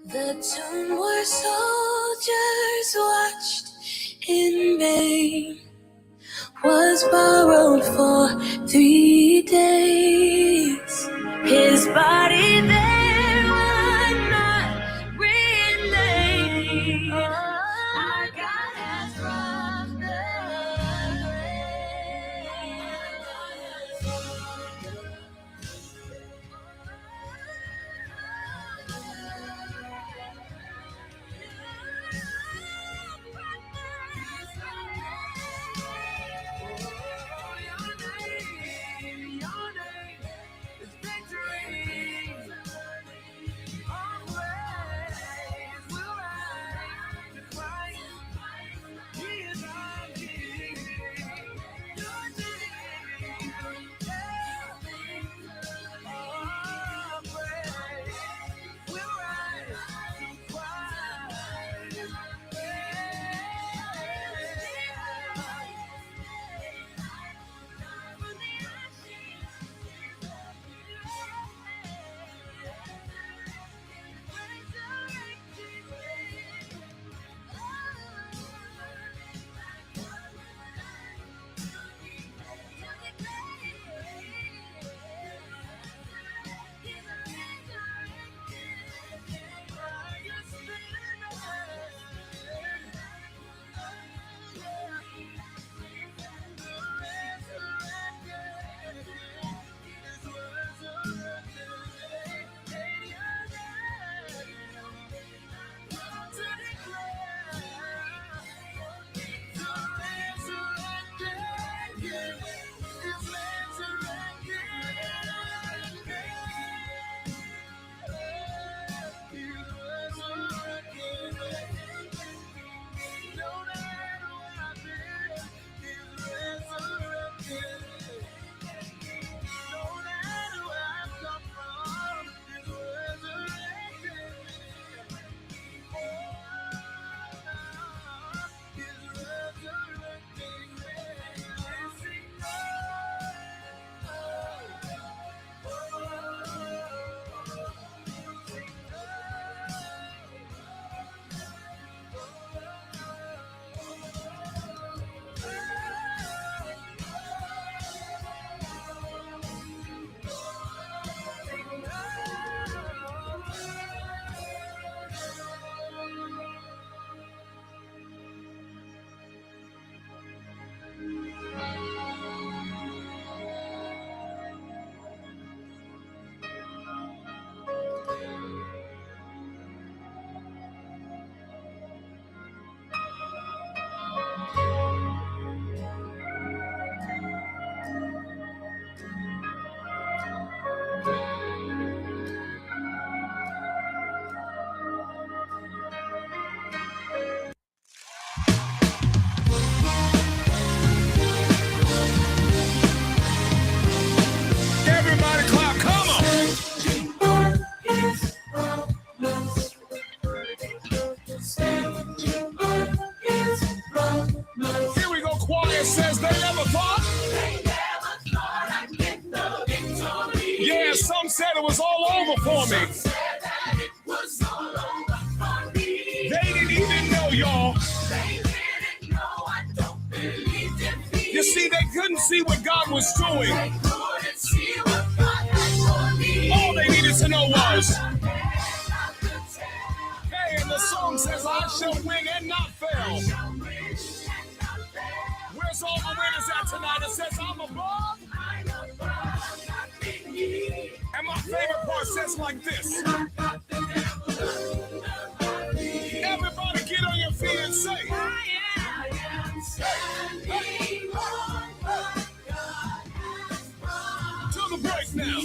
The tomb where soldiers watched in vain was borrowed for 3 days. His body there would not remain. Our God has robbed the Some said it was all over for me. They didn't even know, y'all. You see, they couldn't see what God was doing. All they needed to know was, hey, and the song says, I shall win and not fail. Where's all the winners at tonight? It says, I'm above. And my favorite part says like this. Everybody get on your feet and say, I am standing on what God has promised. To the break now.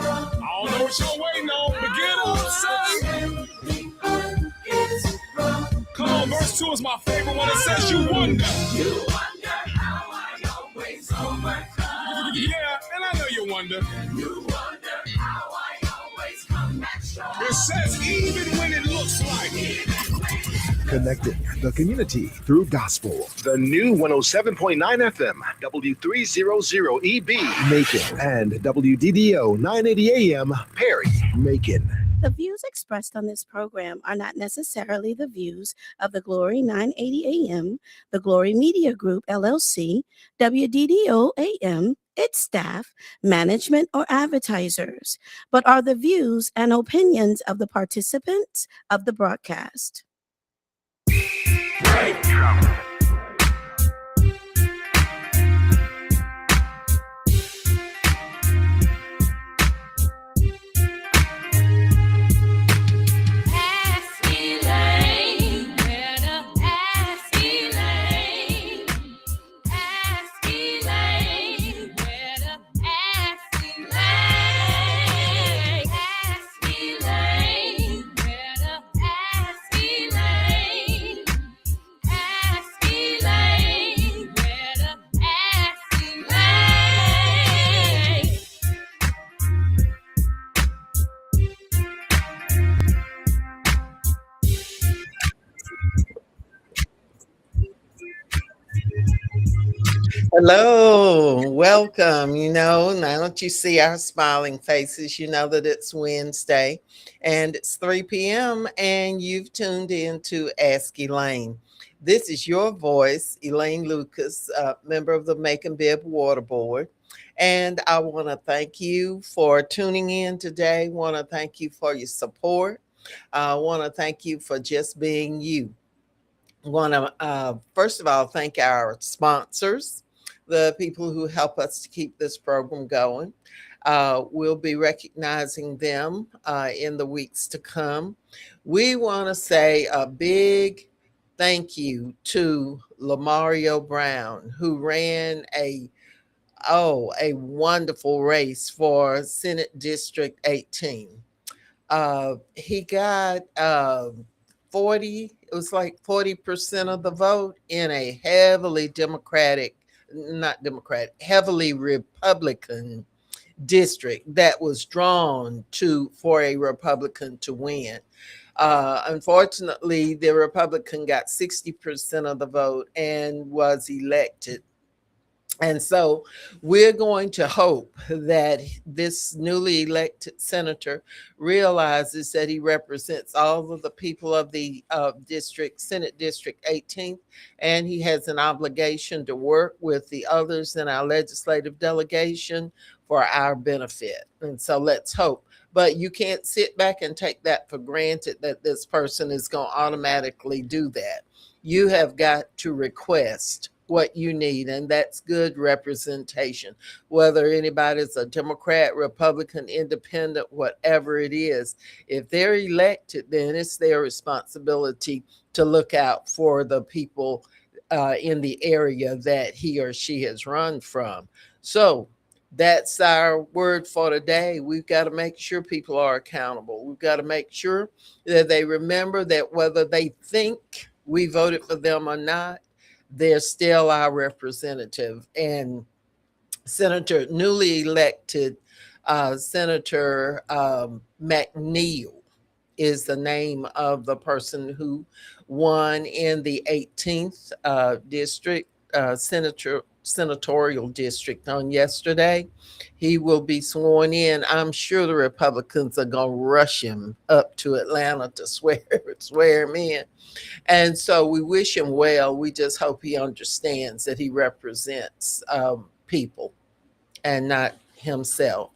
I don't know what you're waiting on, but get up, say. Come on, verse 2 is my favorite one. It says, you wonder. You wonder how I always overcome. Yeah, and I know you wonder. You wonder how I always come back strong. It says, even when it looks like. Connecting the community through gospel. The new 107.9 FM, W300EB, Macon, and WDDO 980 AM, Perry. Macon. The views expressed on this program are not necessarily the views of the Glory 980 AM, the Glory Media Group LLC, WDDO AM, its staff, management, or advertisers, but are the views and opinions of the participants of the broadcast. Ask Elaine. Better ask Elaine. Ask Elaine. Better ask Elaine. Ask Elaine. Better ask Elaine. Ask Elaine. Better ask Elaine. Hello, welcome. Now that you see our smiling faces, you know that it's Wednesday and it's 3 p.m. and you've tuned in to Ask Elaine. This is your voice, Elaine Lucas, member of the Macon Water Board. And I want to thank you for tuning in today. Want to thank you for your support. I want to thank you for just being you. Want to first of all thank our sponsors, the people who help us to keep this program going. We'll be recognizing them in the weeks to come. We want to say a big thank you to Lamario Brown, who ran a wonderful race for Senate District 18. He got 40, it was like 40% of the vote in a heavily Republican district that was drawn to for a Republican to win. Unfortunately, the Republican got 60% of the vote and was elected. And so we're going to hope that this newly elected senator realizes that he represents all of the people of the Senate District 18th, and he has an obligation to work with the others in our legislative delegation for our benefit. And so let's hope. But you can't sit back and take that for granted that this person is going to automatically do that. You have got to request what you need, and that's good representation. Whether anybody's a Democrat, Republican, Independent, whatever it is, if they're elected, then it's their responsibility to look out for the people in the area that he or she has run from. So that's our word for today. We've got to make sure people are accountable. We've got to make sure that they remember that whether they think we voted for them or not, they're still our representative. And newly elected Senator McNeil is the name of the person who won in the 18th district, senatorial district on yesterday. He will be sworn in. I'm sure the Republicans are going to rush him up to Atlanta to swear him in. And so we wish him well. We just hope he understands that he represents people and not himself.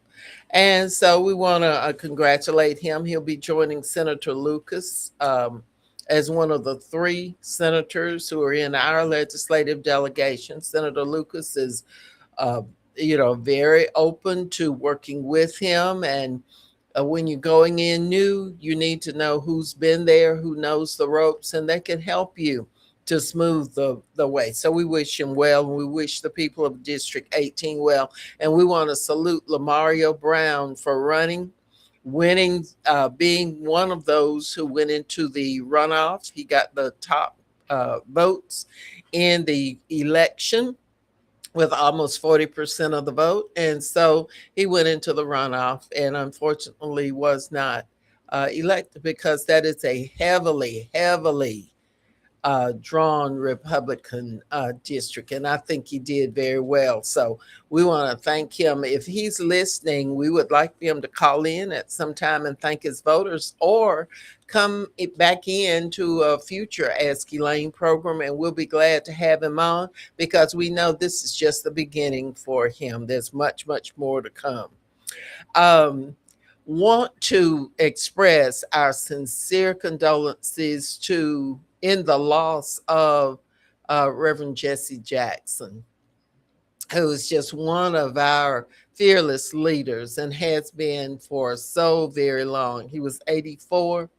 And so we want to congratulate him. He'll be joining Senator Lucas as one of the 3 senators who are in our legislative delegation. Senator Lucas is, very open to working with him. And when you're going in new, you need to know who's been there, who knows the ropes, and they can help you to smooth the way. So we wish him well, and we wish the people of District 18 well. And we want to salute Lamario Brown for winning, being one of those who went into the runoff. He got the top votes in the election with almost 40% of the vote. And so he went into the runoff and unfortunately was not elected, because that is a heavily drawn Republican district, and I think he did very well. So we want to thank him. If he's listening, we would like him to call in at some time and thank his voters, or come back into a future Ask Elaine program, and we'll be glad to have him on, because we know this is just the beginning for him. There's much, much more to come. Want to express our sincere condolences to in the loss of Reverend Jesse Jackson, who is just one of our fearless leaders and has been for so very long. He was 84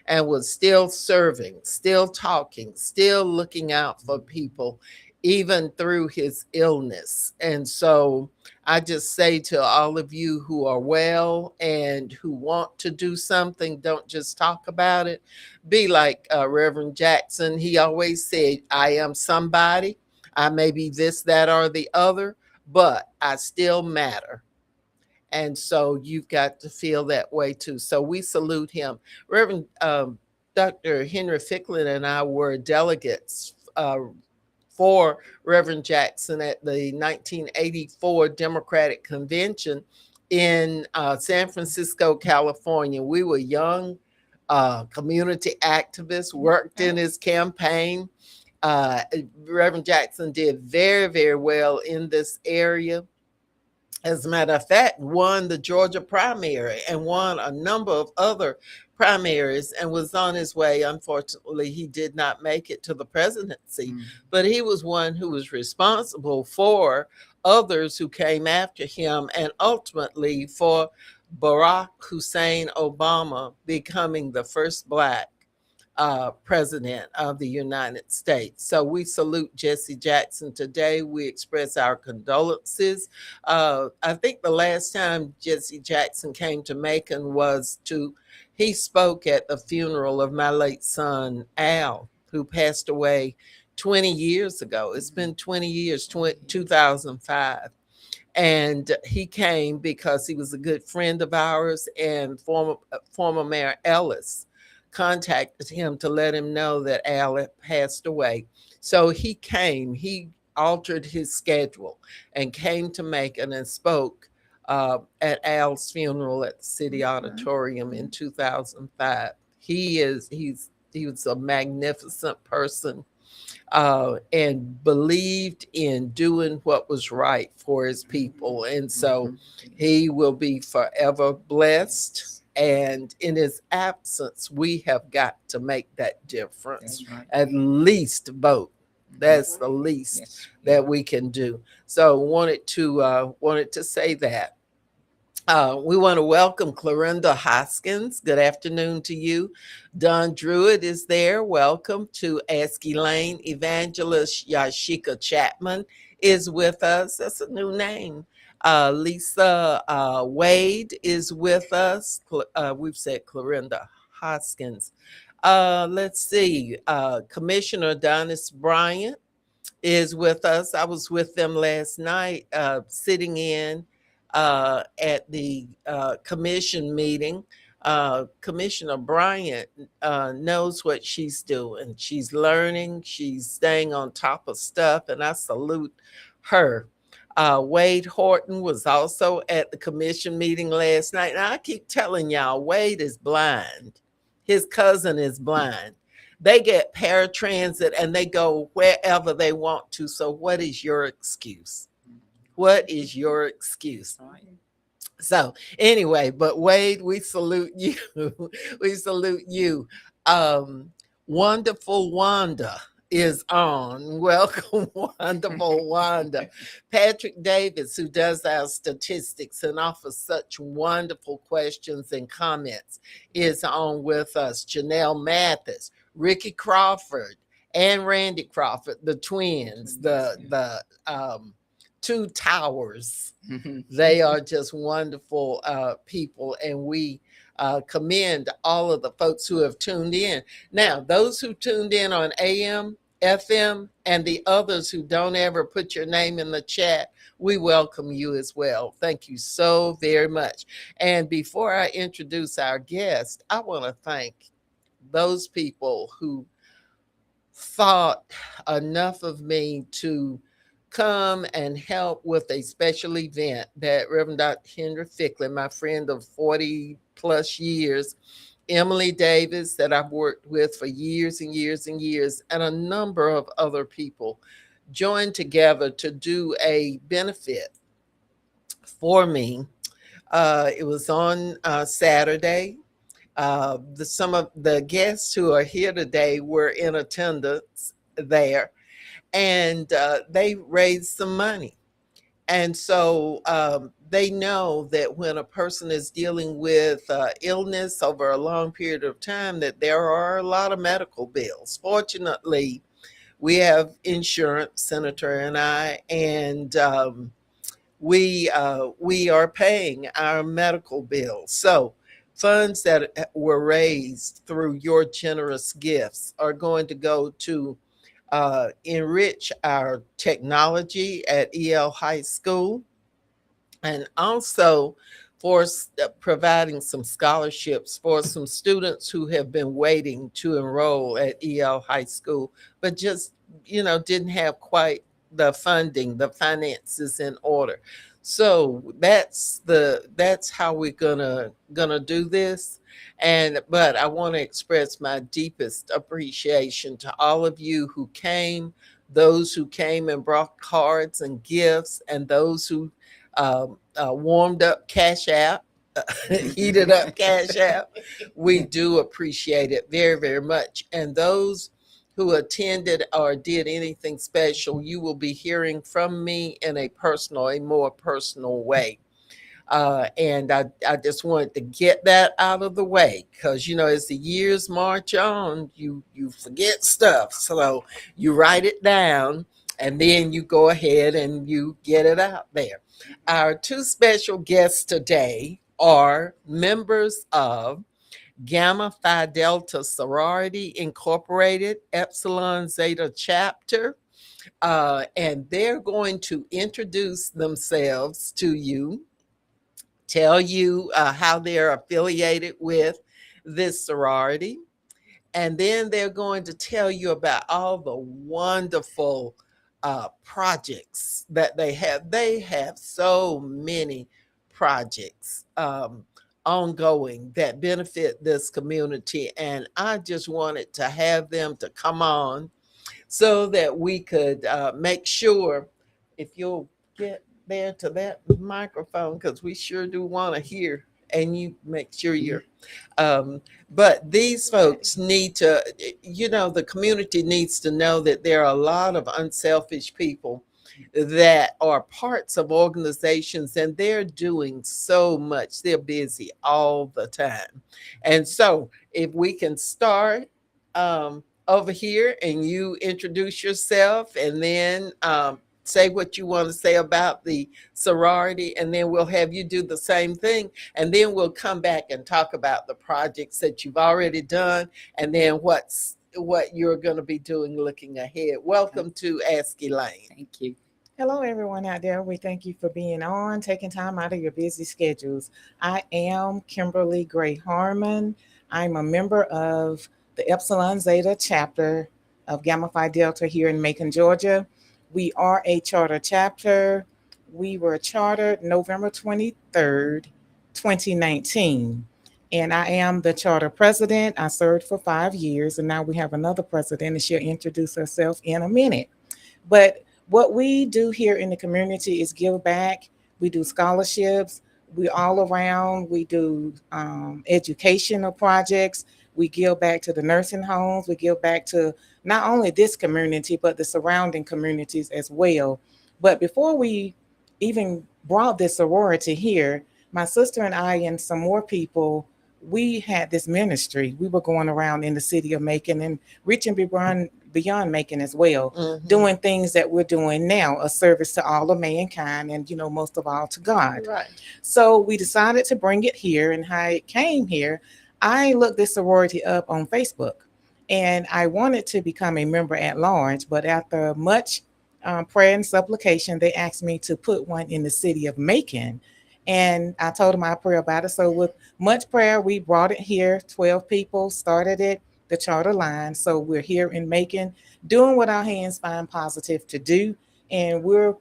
and was still serving, still talking, still looking out for people, even through his illness. And so I just say to all of you who are well and who want to do something, don't just talk about it. Be like Reverend Jackson. He always said, I am somebody. I may be this, that, or the other, but I still matter. And so you've got to feel that way too. So we salute him. Reverend Dr. Henry Ficklin and I were delegates for Reverend Jackson at the 1984 Democratic Convention in San Francisco, California. We were young community activists, worked in his campaign. Reverend Jackson did very, very well in this area. As a matter of fact, won the Georgia primary and won a number of other primaries and was on his way. Unfortunately, he did not make it to the presidency, but he was one who was responsible for others who came after him, and ultimately for Barack Hussein Obama becoming the first Black president of the United States. So we salute Jesse Jackson today. We express our condolences. I think the last time Jesse Jackson came to Macon he spoke at the funeral of my late son, Al, who passed away 20 years ago. It's been 20 years, 2005. And he came because he was a good friend of ours, and former Mayor Ellis contacted him to let him know that Al had passed away. So he came, he altered his schedule and came to Macon and spoke at Al's funeral at the City Auditorium in 2005. He was a magnificent person and believed in doing what was right for his people. And so he will be forever blessed. And in his absence, we have got to make that difference. Right. At least vote. That's the least that we can do. So wanted to say that. We want to welcome Clorinda Hoskins. Good afternoon to you. Don Druid is there. Welcome to Ask Elaine. Evangelist Yashika Chapman is with us. That's a new name. Lisa Wade is with us. We've said Clorinda Hoskins. Let's see. Commissioner Donis Bryant is with us. I was with them last night, sitting in at the commission meeting. Commissioner Bryant knows what she's doing. She's learning. She's staying on top of stuff, and I salute her. Wade Horton was also at the commission meeting last night. And I keep telling y'all, Wade is blind. His cousin is blind. They get paratransit and they go wherever they want to. So what is your excuse? What is your excuse? So anyway, but Wade, we salute you. We salute you. Wonderful Wanda is on. Welcome, wonderful Wanda. Patrick Davis, who does our statistics and offers such wonderful questions and comments, is on with us. Janelle Mathis, Ricky Crawford, and Randy Crawford, the twins, the two towers. They are just wonderful people, and we commend all of the folks who have tuned in. Now, those who tuned in on AM, FM, and the others who don't ever put your name in the chat, we welcome you as well. Thank you so very much. And before I introduce our guest, I want to thank those people who thought enough of me to come and help with a special event that Reverend Dr. Henry Ficklin, my friend of 40 plus years, Emily Davis, that I've worked with for years and years and years, and a number of other people joined together to do a benefit for me. It was on Saturday. Some of the guests who are here today were in attendance there, and they raised some money. And so they know that when a person is dealing with illness over a long period of time, that there are a lot of medical bills. Fortunately, we have insurance, Senator and I, and we are paying our medical bills. So funds that were raised through your generous gifts are going to go to enrich our technology at EL High School, and also for providing some scholarships for some students who have been waiting to enroll at EL High School, but just, didn't have quite the funding, the finances in order. So that's how we're gonna do this. But I want to express my deepest appreciation to all of you who came, those who came and brought cards and gifts, and those who warmed up Cash App, heated up Cash App. We do appreciate it very, very much. And those who attended or did anything special, you will be hearing from me in a more personal way. And I just wanted to get that out of the way because, as the years march on, you forget stuff. So you write it down and then you go ahead and you get it out there. Our two special guests today are members of Gamma Phi Delta Sorority Incorporated, Epsilon Zeta Chapter, and they're going to introduce themselves to you, tell you how they're affiliated with this sorority, and then they're going to tell you about all the wonderful projects that they have. They have so many projects ongoing that benefit this community, and I just wanted to have them to come on so that we could make sure, if you'll get there to that microphone, because we sure do want to hear, and you make sure you're but these folks need to, the community needs to know that there are a lot of unselfish people that are parts of organizations, and they're doing so much. They're busy all the time. And so if we can start over here, and you introduce yourself, and then say what you want to say about the sorority, and then we'll have you do the same thing, and then we'll come back and talk about the projects that you've already done, and then what you're going to be doing looking ahead. Welcome to Ask Elaine. Thank you. Hello, everyone out there. We thank you for being on, taking time out of your busy schedules. I am Kimberly Gray Harmon. I'm a member of the Epsilon Zeta chapter of Gamma Phi Delta here in Macon, Georgia. We are a charter chapter. We were chartered November 23rd, 2019. And I am the charter president. I served for 5 years, and now we have another president, and she'll introduce herself in a minute. But what we do here in the community is give back. We do scholarships. We all around. We do educational projects. We give back to the nursing homes. We give back to not only this community, but the surrounding communities as well. But before we even brought this sorority here, my sister and I and some more people, we had this ministry. We were going around in the city of Macon and reaching beyond Macon as well, doing things that we're doing now, a service to all of mankind, and most of all to God. Right. So we decided to bring it here, and how it came here, I looked this sorority up on Facebook, and I wanted to become a member at large, but after much prayer and supplication, they asked me to put one in the city of Macon. And I told them I pray about it. So with much prayer, we brought it here. 12 people started it. the charter line. So we're here in Macon doing what our hands find positive to do. And we're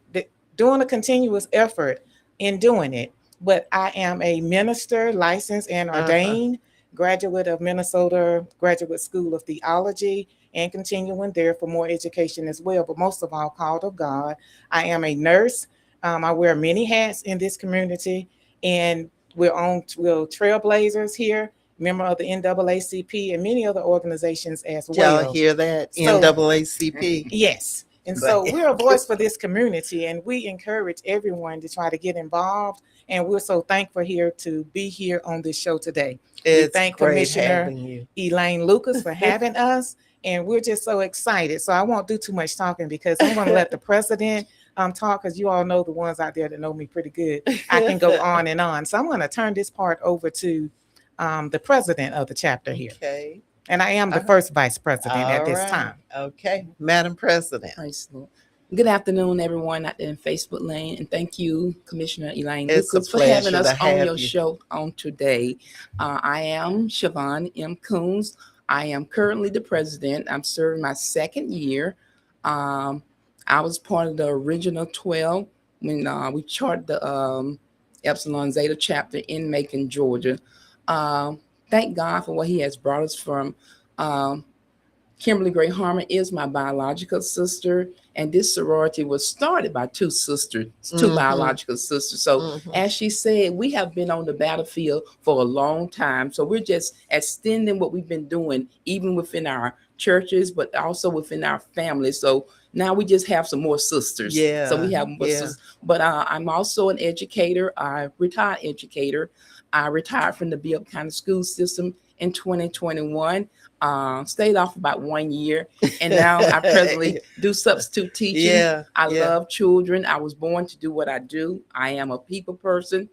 doing a continuous effort in doing it. But I am a minister, licensed and ordained, graduate of Minnesota Graduate School of Theology, and continuing there for more education as well. But most of all, called of God. I am a nurse. I wear many hats in this community, and we're trailblazers here, member of the NAACP and many other organizations as well. Y'all hear that? So- NAACP. Yes. And so we're a voice for this community, and we encourage everyone to try to get involved. And we're so thankful here to be here on this show today. It's thank great Commissioner having you. Elaine Lucas for having us, and we're just so excited. So I won't do too much talking because I'm going to let the president talk, because you all know the ones out there that know me pretty good. I can go on and on. So I'm going to turn this part over to the president of the chapter here. Okay. And I am the first vice president at All this right. time. Okay. Madam President. Praise the Lord. Good afternoon, everyone out there in Facebook land, and thank you, Commissioner Elaine It's a Lucas, for having pleasure us to on have your you. show on today. I am Siobhan M. Coons. I am currently the president. I'm serving my second year. I was part of the original 12 when we charted the Epsilon Zeta chapter in Macon, Georgia. Thank God for what He has brought us from. Kimberly Gray Harmon is my biological sister, and this sorority was started by two biological sisters. So as she said, we have been on the battlefield for a long time. So we're just extending what we've been doing, even within our churches, but also within our families. So now we just have some more sisters. Yeah, So we have more yeah. sisters. But I'm also an educator, a retired educator. I retired from the Bibb County school system in 2021. Stayed off about 1 year, and now I presently do substitute teaching. I love children. I was born to do what I do. I am a people person.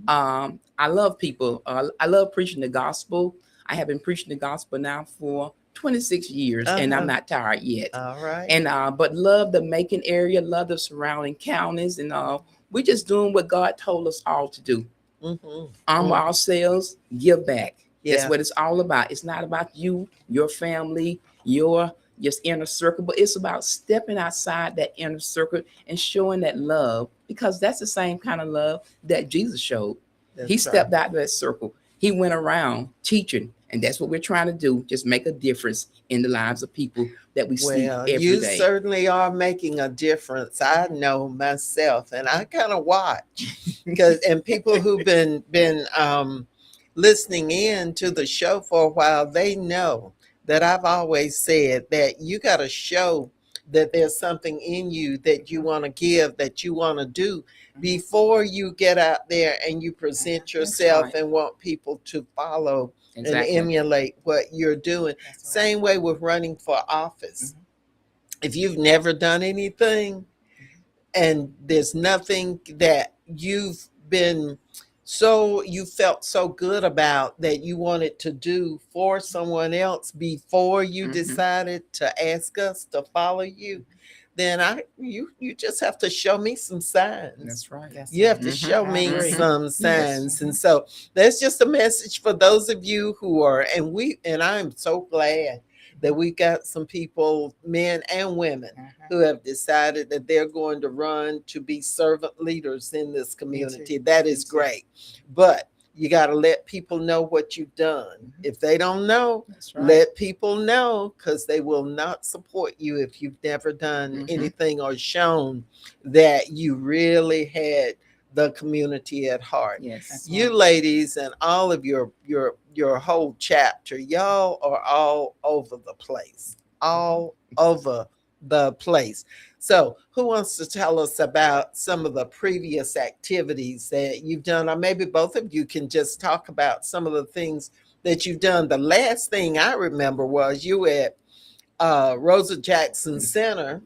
I love people. I love preaching the gospel. I have been preaching the gospel now for 26 years, and I'm not tired yet. All right. And but love the Macon area, love the surrounding counties, and we're just doing what God told us all to do. Armor ourselves, give back. That's what it's all about. It's not about you, your family, your just inner circle, but it's about stepping outside that inner circle and showing that love, because that's the same kind of love that Jesus showed. He stepped out of that circle. He went around teaching, and that's what we're trying to do, just make a difference in the lives of people that we see every day. You certainly are making a difference. I know myself, and I kind of watch and people who've been listening in to the show for a while, they know that I've always said that you got to show that there's something in you that you want to give, that you want to do before you get out there and you present yourself and want people to follow and emulate what you're doing. Same way with running for office. If you've never done anything and there's nothing that you've been you felt so good about that you wanted to do for someone else before you decided to ask us to follow you, then you just have to show me some signs. That's right. You have to show me some signs. And so that's just a message for those of you who are, and I'm so glad that we got some people, men and women, who have decided that they're going to run to be servant leaders in this community. That is great. But you got to let people know what you've done. If they don't know, let people know, because they will not support you if you've never done anything or shown that you really had the community at heart. You ladies and all of your whole chapter, y'all are all over the place, all over the place. So who wants to tell us about some of the previous activities that you've done? Or maybe both of you can just talk about some of the things that you've done. The last thing I remember was you at Rosa Jackson Center,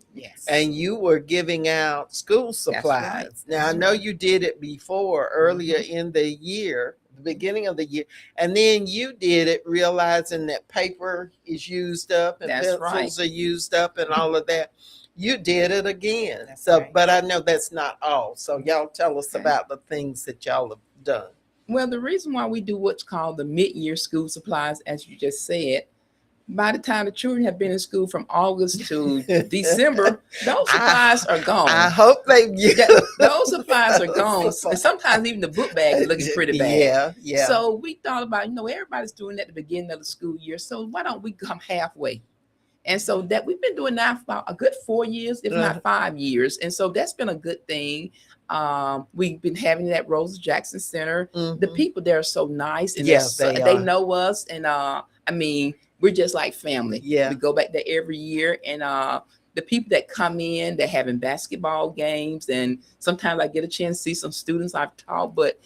and you were giving out school supplies. Now, I know you did it before, earlier in the year, the beginning of the year, and then you did it realizing that paper is used up and pencils are used up and all of that. You did it again. But I know that's not all. So y'all tell us about the things that y'all have done. Well, the reason why we do what's called the mid-year school supplies, as you just said, by the time the children have been in school from August to December, those supplies are gone. I hope they those supplies are gone. And sometimes even the book bag is looking pretty bad. Yeah. So we thought about, everybody's doing that at the beginning of the school year. So why don't we come halfway? And so that we've been doing that for about a good 4 years, if not 5 years. And so that's been a good thing. We've been having it at Rosa Jackson Center. The people there are so nice, and they know us. And we're just like family. Yeah. We go back there every year. And the people that come in, they're having basketball games. And sometimes I get a chance to see some students I've taught, but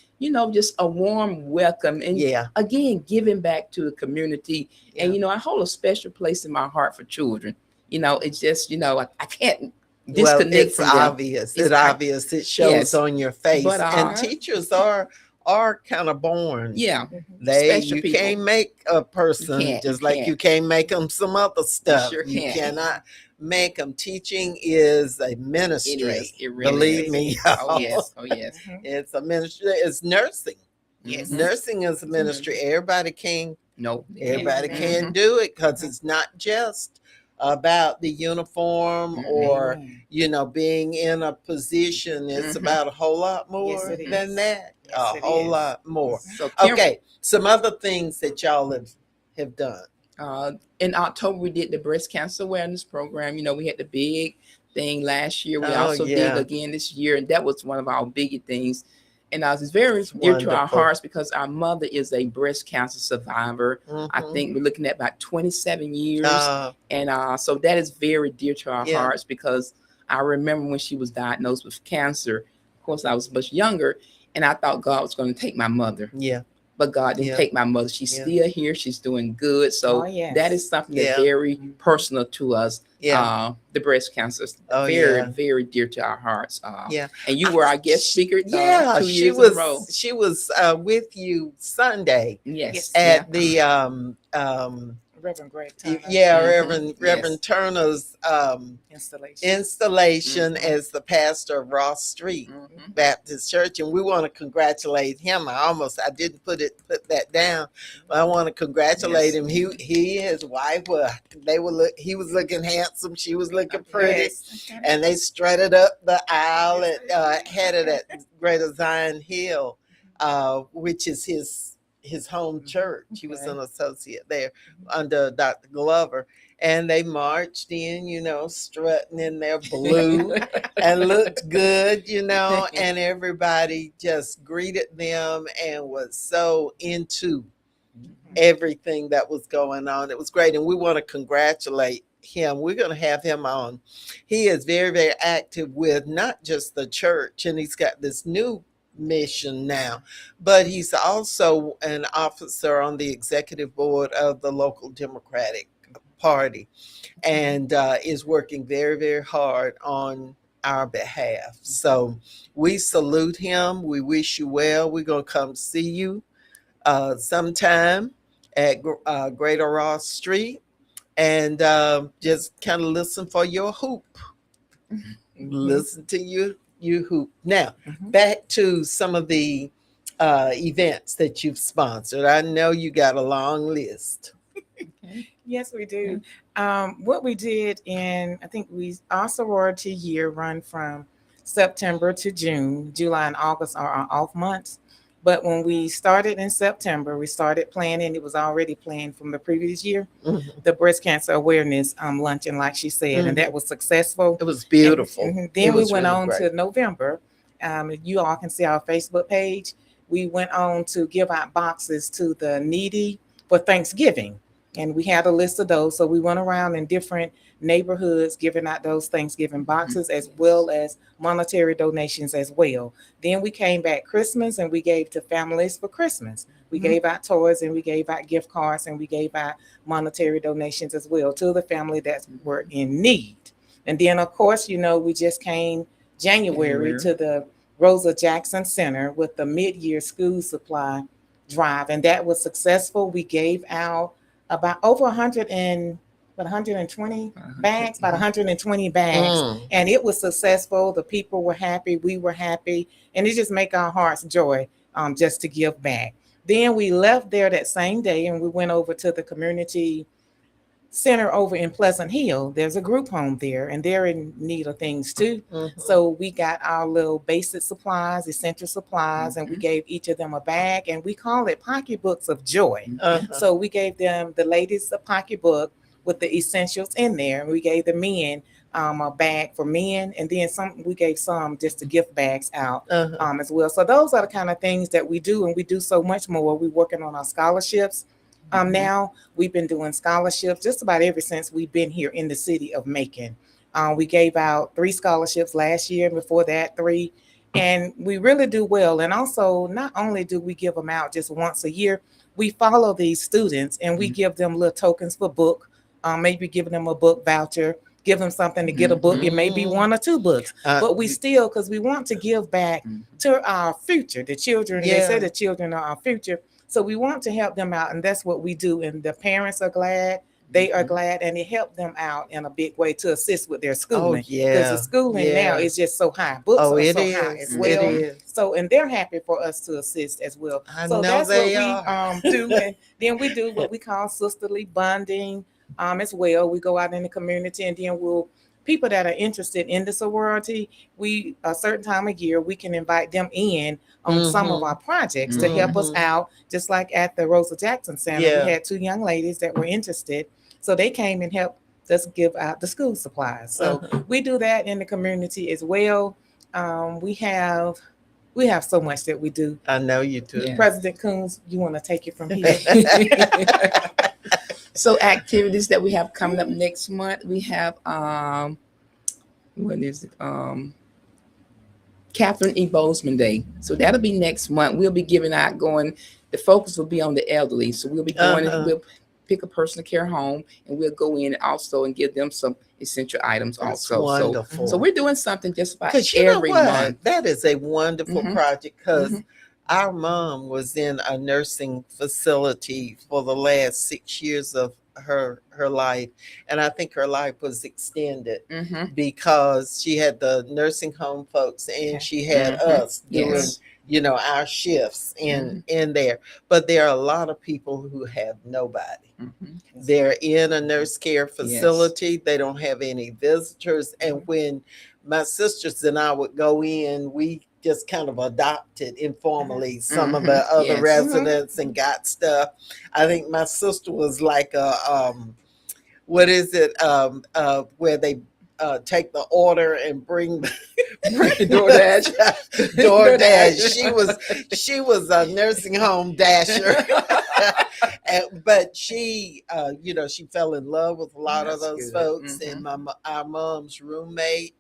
just a warm welcome. And again, giving back to the community. Yeah. And, I hold a special place in my heart for children. It's just, I can't disconnect from them. Obvious. It's obvious. It shows on your face. But, and teachers are kind of born. Yeah. You can't make a person just like you can't make them some other stuff. You cannot make them. Teaching is a ministry. It really Believe is. Me. Oh yes. It's a ministry. It's nursing. Yes. Nursing is a ministry. Everybody can't. Nope. Everybody can't do it because it's not just about the uniform or being in a position. It's about a whole lot more than that. A whole lot more. So, some other things that y'all have done. In October, we did the breast cancer awareness program. We had the big thing last year. We also did again this year, and that was one of our bigger things. And it's very dear to our hearts because our mother is a breast cancer survivor. I think we're looking at about 27 years. And so that is very dear to our hearts because I remember when she was diagnosed with cancer. Of course, I was much younger, and I thought God was going to take my mother. Yeah. But God didn't take my mother. She's still here. She's doing good. So that is something that's very personal to us. The breast cancer is very dear to our hearts. And you were our guest speaker 2 years in a row. She was with you Sunday. Yes. At the Reverend Greg Turner. Reverend Turner's installation as the pastor of Ross Street Baptist Church, and we want to congratulate him. I didn't put that down, but I want to congratulate him. He his wife he was looking handsome, she was looking pretty, and they strutted up the aisle and headed at Greater Zion Hill, which is his home church. He was an associate there under Dr. Glover, and they marched in, strutting in their blue and looked good, and everybody just greeted them and was so into everything that was going on. It was great, and we want to congratulate him. We're going to have him on. He is very, very active with not just the church, and he's got this new mission now, but he's also an officer on the executive board of the local Democratic Party, and is working very, very hard on our behalf. So we salute him. We wish you well. We're going to come see you sometime at Greater Ross Street, and just kind of listen for your hoop. Listen to you hoop. Now, back to some of the events that you've sponsored. I know you got a long list. Yes, we do. What we did our sorority year run from September to June. July and August are our off months. But when we started in September, we started planning. It was already planned from the previous year, the breast cancer awareness luncheon, like she said, and that was successful. It was beautiful. And then we went on to November. You all can see our Facebook page. We went on to give out boxes to the needy for Thanksgiving. And we had a list of those. So we went around in different neighborhoods giving out those Thanksgiving boxes as well as monetary donations as well. Then we came back Christmas and we gave to families for Christmas. We gave out toys and we gave out gift cards and we gave out monetary donations as well to the family that were in need. And then, of course, we just came January to the Rosa Jackson Center with the mid-year school supply drive. And that was successful. We gave out about over 120 bags, about 120 bags. And it was successful. The people were happy. We were happy. And it just make our hearts joy just to give back. Then we left there that same day and we went over to the community center over in Pleasant Hill, there's a group home there, and they're in need of things too. So we got our little basic supplies, essential supplies, and we gave each of them a bag, and we call it pocketbooks of joy. So we gave them, the ladies, a pocketbook with the essentials in there, and we gave the men a bag for men, and then we gave some just the gift bags out as well. So those are the kind of things that we do, and we do so much more. We're working on our scholarships. Now we've been doing scholarships just about ever since we've been here in the city of Macon. We gave out 3 scholarships last year, and before that 3, and we really do well. And also, not only do we give them out just once a year, we follow these students and we give them little tokens for book, maybe giving them a book voucher, give them something to get a book. It may be 1 or 2 books, but we still, because we want to give back to our future, the children. They say the children are our future. So we want to help them out, and that's what we do. And the parents are glad, they are glad, and it helped them out in a big way to assist with their schooling. Because the schooling now is just so high. Books are so high as well. It is. So, and they're happy for us to assist as well. So that's they what we do. And then we do what we call sisterly bonding as well. We go out in the community, and then people that are interested in the sorority, we a certain time of year we can invite them in on some of our projects to help us out. Just like at the Rosa Jackson Center, we had 2 young ladies that were interested, so they came and helped us give out the school supplies. So we do that in the community as well. We have so much that we do. I know you do. Yeah. President Coons, you want to take it from here? So activities that we have coming up next month, we have what is it? Catherine E. Bozeman Day. So that'll be next month. We'll be giving out, the focus will be on the elderly. So we'll be going and we'll pick a personal care home, and we'll go in also and give them some essential items. That's also. wonderful. So we're doing something just about you know every what? month. That is a wonderful project, because our mom was in a nursing facility for the last 6 years of her life, and I think her life was extended because she had the nursing home folks, and she had us doing our shifts in there. But there are a lot of people who have nobody. They're in a nurse care facility. They don't have any visitors, and when my sisters and I would go in, we just kind of adopted informally some of the other residents and got stuff. I think my sister was like what is it? Where they take the order and bring DoorDash. She was a nursing home dasher. But she, she fell in love with a lot of those folks. And our mom's roommate,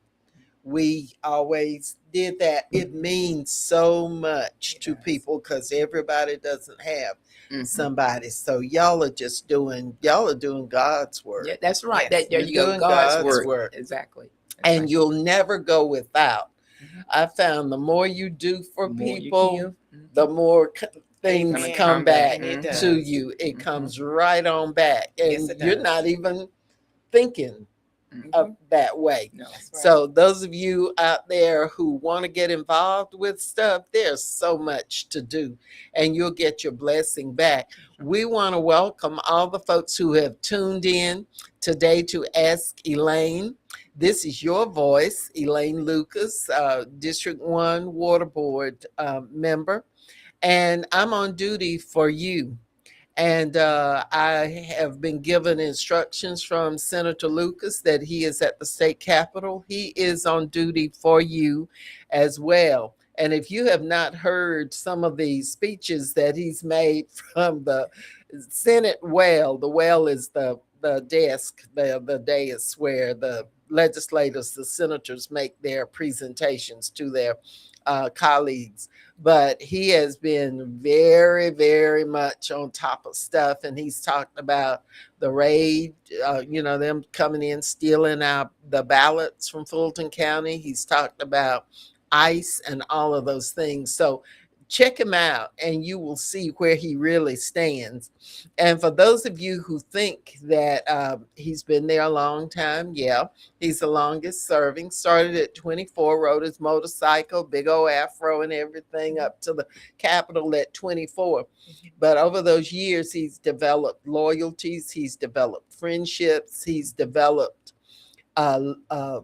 we always did that. It means so much to people, because everybody doesn't have somebody. So y'all are doing God's work. Yeah, that's right. Yes, There you go. God's work. Exactly. And you'll never go without. I found the more you do for people, the more things come back to you. It comes right on back, and you're not even thinking of that way. No. So those of you out there who want to get involved with stuff, there's so much to do, and you'll get your blessing back. We want to welcome all the folks who have tuned in today to Ask Elaine. This is your voice, Elaine Lucas, District 1 Water Board member, and I'm on duty for you. And I have been given instructions from Senator Lucas that he is at the state capitol. He is on duty for you as well. And if you have not heard some of the speeches that he's made from the Senate well, the well is the desk, the dais where the legislators, the senators, make their presentations to their colleagues. But he has been very, very much on top of stuff. And he's talked about the raid, them coming in, stealing the ballots from Fulton County. He's talked about ICE and all of those things. So check him out and you will see where he really stands. And for those of you who think that he's been there a long time, yeah, he's the longest serving. Started at 24, rode his motorcycle, big old afro and everything, up to the Capitol at 24. But over those years, he's developed loyalties, he's developed friendships, he's developed uh, uh,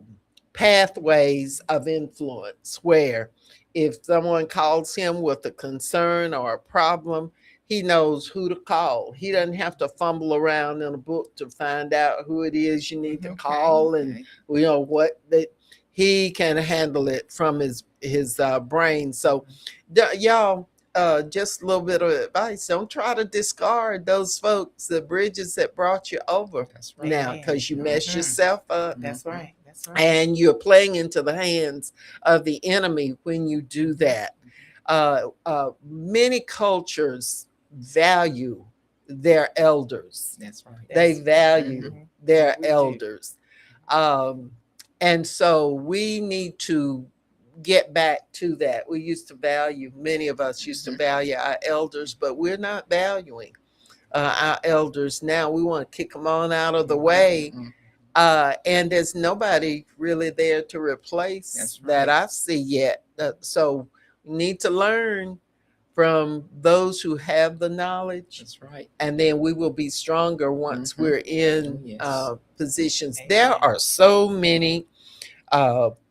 pathways of influence where if someone calls him with a concern or a problem, he knows who to call. He doesn't have to fumble around in a book to find out who it is you need to call and what that he can handle it from his brain. So y'all, just a little bit of advice. Don't try to discard those folks, the bridges that brought you over. That's right. Now, because you messed yourself up. That's right. That's right. And you're playing into the hands of the enemy when you do that. Many cultures value their elders. That's right. They value their We do. elders. And so we need to get back to that. We used to value, many of us used to value our elders, but we're not valuing our elders now. We want to kick them on out of the way. And there's nobody really there to replace that I see yet. So we need to learn from those who have the knowledge. That's right. And then we will be stronger once we're in positions. Amen. There are so many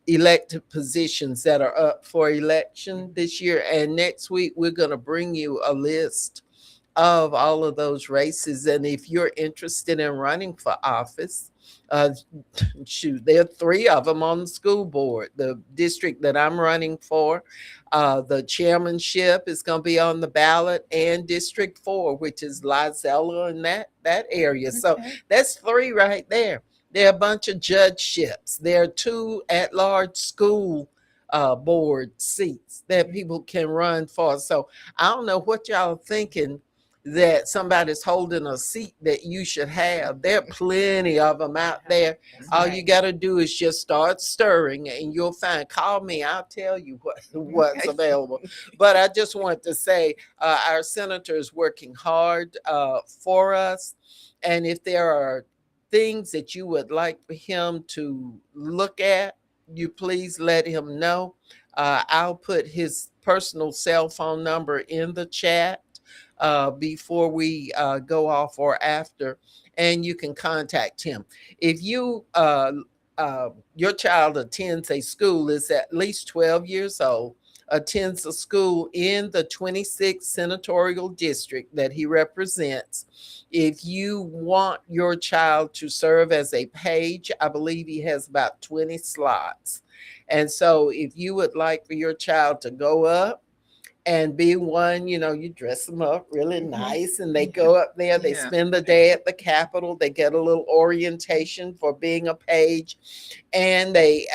elected positions that are up for election this year. And next week, we're going to bring you a list of all of those races. And if you're interested in running for office, there are 3 of them on the school board. The district that I'm running for, the chairmanship is going to be on the ballot, and District 4, which is Lizella and that area. So that's 3 right there. There are a bunch of judgeships. There are 2 at-large school board seats that people can run for. So I don't know what y'all are thinking that somebody's holding a seat that you should have. There are plenty of them out there. All you got to do is just start stirring and you'll find. Call me. I'll tell you what's available. But I just want to say our senator is working hard for us. And if there are things that you would like for him to look at, you please let him know. I'll put his personal cell phone number in the chat before we go off or after, and you can contact him. If you your child attends a school, is at least 12 years old, attends a school in the 26th senatorial district that he represents, if you want your child to serve as a page, I believe he has about 20 slots. And so if you would like for your child to go up and be one, you dress them up really nice and they go up there, they spend the day at the Capitol, they get a little orientation for being a page, and they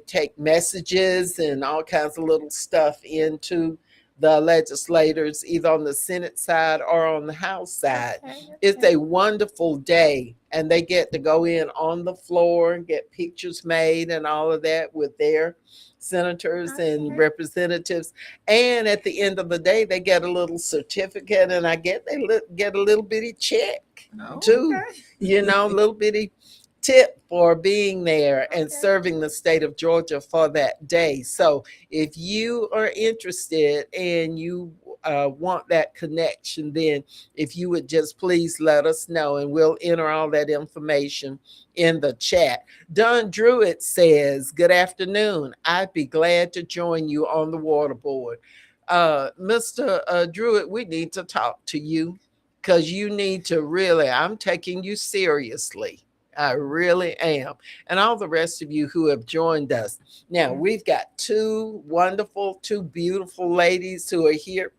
take messages and all kinds of little stuff into the legislators, either on the Senate side or on the House side. It's a wonderful day, and they get to go in on the floor and get pictures made and all of that with their senators and representatives. And at the end of the day, they get a little certificate, and I get they get a little bitty check too, a little bitty tip for being there and serving the state of Georgia for that day. So if you are interested and you want that connection, then if you would just please let us know, and we'll enter all that information in the chat. Don Druitt says, good afternoon. I'd be glad to join you on the water board. Mr. Druitt, we need to talk to you, because you need to really, I'm taking you seriously. I really am. And all the rest of you who have joined us. Now, we've got 2 beautiful ladies who are here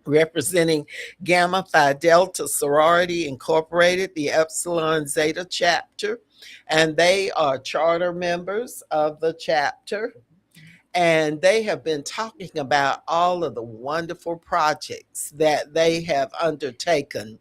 representing Gamma Phi Delta Sorority Incorporated, the Epsilon Zeta chapter. And they are charter members of the chapter. And they have been talking about all of the wonderful projects that they have undertaken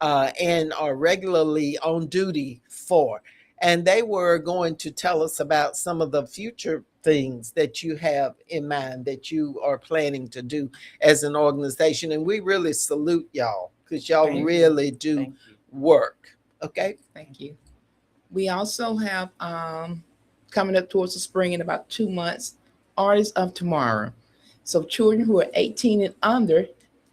and are regularly on duty for. and they were going to tell us about some of the future things that you have in mind that you are planning to do as an organization. And we really salute y'all because y'all Thank you. really do Thank you. work. Okay. Thank you. We also have coming up towards the spring in about 2 months, Artists of Tomorrow. So children who are 18 and under,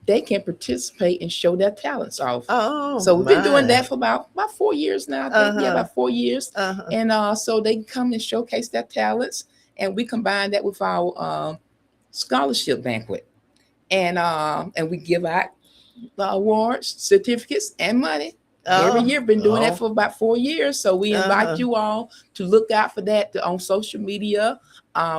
they can participate and show their talents off. Oh, So we've been doing my. that for about 4 years now. I think. Yeah, Uh-huh. about 4 years. Uh-huh. And so they can come and showcase their talents, and we combine that with our scholarship banquet, and we give out the awards, certificates, and money. Every year, been doing that for about 4 years. So we invite Uh-huh. you all to look out for that on social media.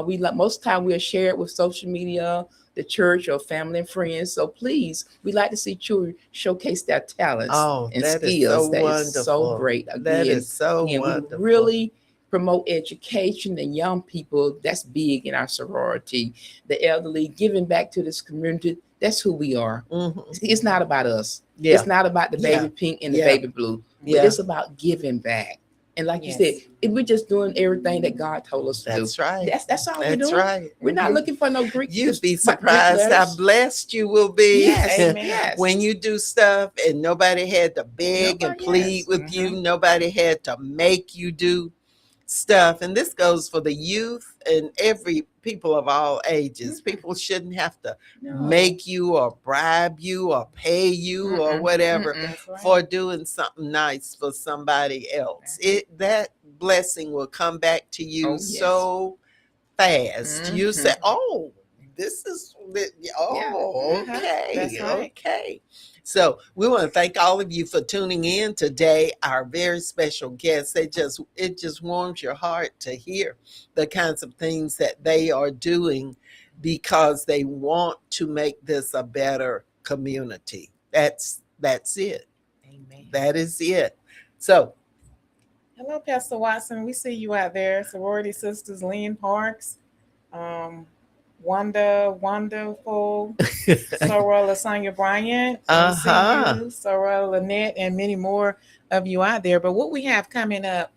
We most of the time we'll share it with social media, the church, or family and friends. So please, we like to see children showcase their talents and that is skills. so That is wonderful. so great. That is so we wonderful. really promote education and young people. That's big in our sorority. The elderly, giving back to this community. That's who we are. Mhm. It's not about us. Yeah. It's not about the baby Yeah. pink and the Yeah. baby blue, but Yeah. it's about giving back. And like you said, if we're just doing everything that God told us to That's do. right. That's all we're That's doing. right. We're not looking for no Greek. You'd be Greek surprised how letters. blessed you will be. Yes, Amen. yes. When you do stuff and nobody had to beg and Nobody plead has. with you, nobody had to make you do stuff. And this goes for the youth and every people of all ages. People shouldn't have to No. make you or bribe you or pay you or whatever That's right. for doing something nice for somebody else. That blessing will come back to you Oh, yes. so fast. You say, "Oh, this is Yeah. okay, That's right. okay." So we want to thank all of you for tuning in today. Our very special guests. It just warms your heart to hear the kinds of things that they are doing because they want to make this a better community. That's it. Amen. That is it. So Hello, Pastor Watson. We see you out there. Sorority Sisters, Lynn Parks, wonderful, Soror Lasagna Bryant. We see you, Soror Lynette, and many more of you out there. But what we have coming up